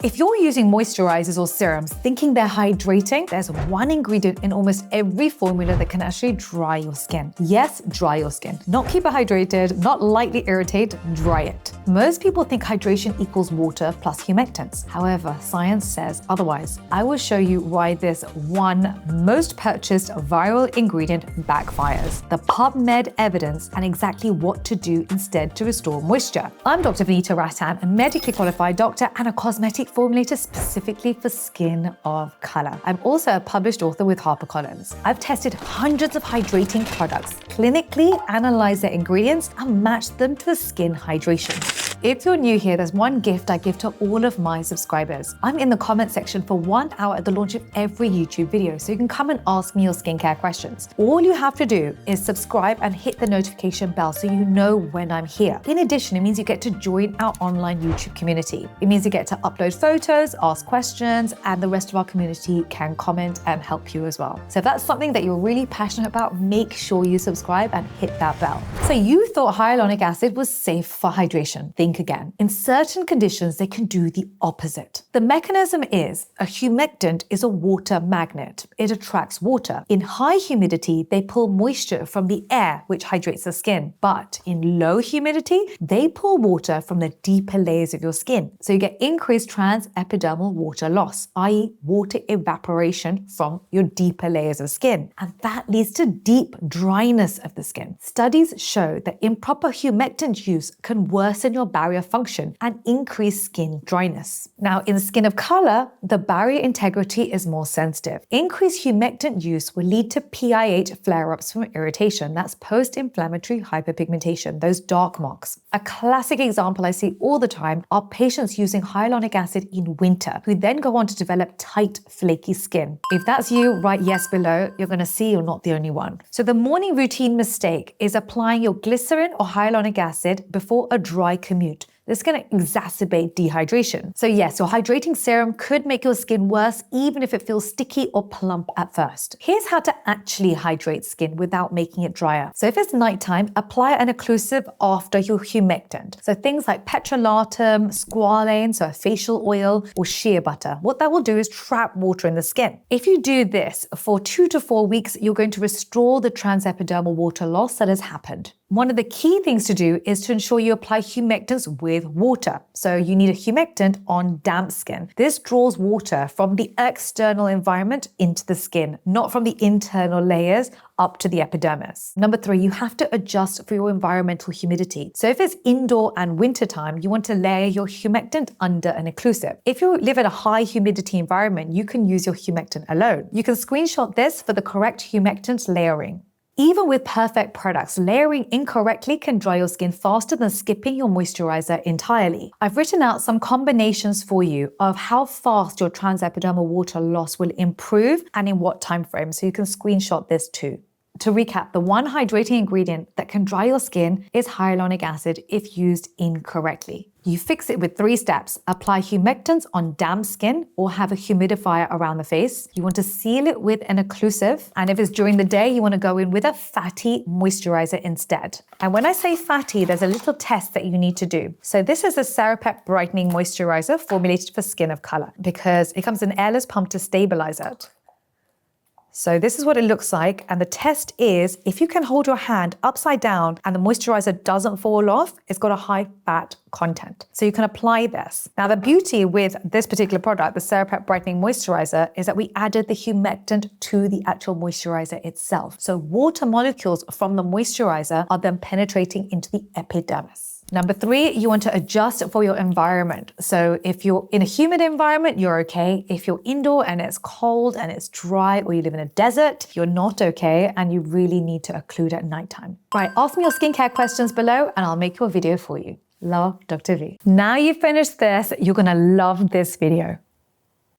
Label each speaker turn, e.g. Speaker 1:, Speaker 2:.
Speaker 1: If you're using moisturizers or serums thinking they're hydrating, there's one ingredient in almost every formula that can actually dry your skin. Yes, dry your skin. Not keep it hydrated, not lightly irritate, dry it. Most people think hydration equals water plus humectants. However, science says otherwise. I will show you why this one most purchased viral ingredient backfires, the PubMed evidence, and exactly what to do instead to restore moisture. I'm Dr. Vanita Rattan, a medically qualified doctor and a cosmetic formulator specifically for skin of color. I'm also a published author with HarperCollins. I've tested hundreds of hydrating products, clinically analyzed their ingredients, and matched them to the skin hydration. If you're new here, there's one gift I give to all of my subscribers. I'm in the comment section for 1 hour at the launch of every YouTube video, so you can come and ask me your skincare questions. All you have to do is subscribe and hit the notification bell so you know when I'm here. In addition, it means you get to join our online YouTube community. It means you get to upload photos, ask questions, and the rest of our community can comment and help you as well. So if that's something that you're really passionate about, make sure you subscribe and hit that bell. So you thought hyaluronic acid was safe for hydration. Think again. In certain conditions, they can do the opposite. The mechanism is a humectant is a water magnet. It attracts water. In high humidity, they pull moisture from the air, which hydrates the skin. But in low humidity, they pull water from the deeper layers of your skin. So you get increased transepidermal water loss, i.e. water evaporation from your deeper layers of skin. And that leads to deep dryness of the skin. Studies show that improper humectant use can worsen your barrier function and increase skin dryness. Now, in skin of color, the barrier integrity is more sensitive. Increased humectant use will lead to PIH flare-ups from irritation. That's post-inflammatory hyperpigmentation, those dark marks. A classic example I see all the time are patients using hyaluronic acid in winter, who then go on to develop tight, flaky skin. If that's you, write yes below. You're going to see you're not the only one. So the morning routine mistake is applying your glycerin or hyaluronic acid before a dry commute. This is going to exacerbate dehydration. So yes, your hydrating serum could make your skin worse even if it feels sticky or plump at first. Here's how to actually hydrate skin without making it drier. So if it's nighttime, apply an occlusive after your humectant. So things like petrolatum, squalane, so a facial oil, or shea butter. What that will do is trap water in the skin. If you do this for 2 to 4 weeks, you're going to restore the transepidermal water loss that has happened. One of the key things to do is to ensure you apply humectants with water. So you need a humectant on damp skin. This draws water from the external environment into the skin, not from the internal layers up to the epidermis. Number 3, you have to adjust for your environmental humidity. So if it's indoor and wintertime, you want to layer your humectant under an occlusive. If you live in a high humidity environment, you can use your humectant alone. You can screenshot this for the correct humectant layering. Even with perfect products, layering incorrectly can dry your skin faster than skipping your moisturizer entirely. I've written out some combinations for you of how fast your transepidermal water loss will improve and in what time frame, so you can screenshot this too. To recap, the one hydrating ingredient that can dry your skin is hyaluronic acid if used incorrectly. You fix it with 3 steps. Apply humectants on damp skin or have a humidifier around the face. You want to seal it with an occlusive. And if it's during the day, you want to go in with a fatty moisturizer instead. And when I say fatty, there's a little test that you need to do. So this is a Cera Brightening Moisturizer formulated for skin of color because it comes in an airless pump to stabilize it. So this is what it looks like, and the test is if you can hold your hand upside down and the moisturizer doesn't fall off, it's got a high fat content. So you can apply this. Now the beauty with this particular product, the Cera Brightening Moisturizer, is that we added the humectant to the actual moisturizer itself. So water molecules from the moisturizer are then penetrating into the epidermis. Number 3, you want to adjust for your environment. So if you're in a humid environment, you're okay. If you're indoor and it's cold and it's dry, or you live in a desert, you're not okay, and you really need to occlude at nighttime. Right, ask me your skincare questions below and I'll make your video for you. Love, Dr. V. Now you've finished this, you're gonna love this video.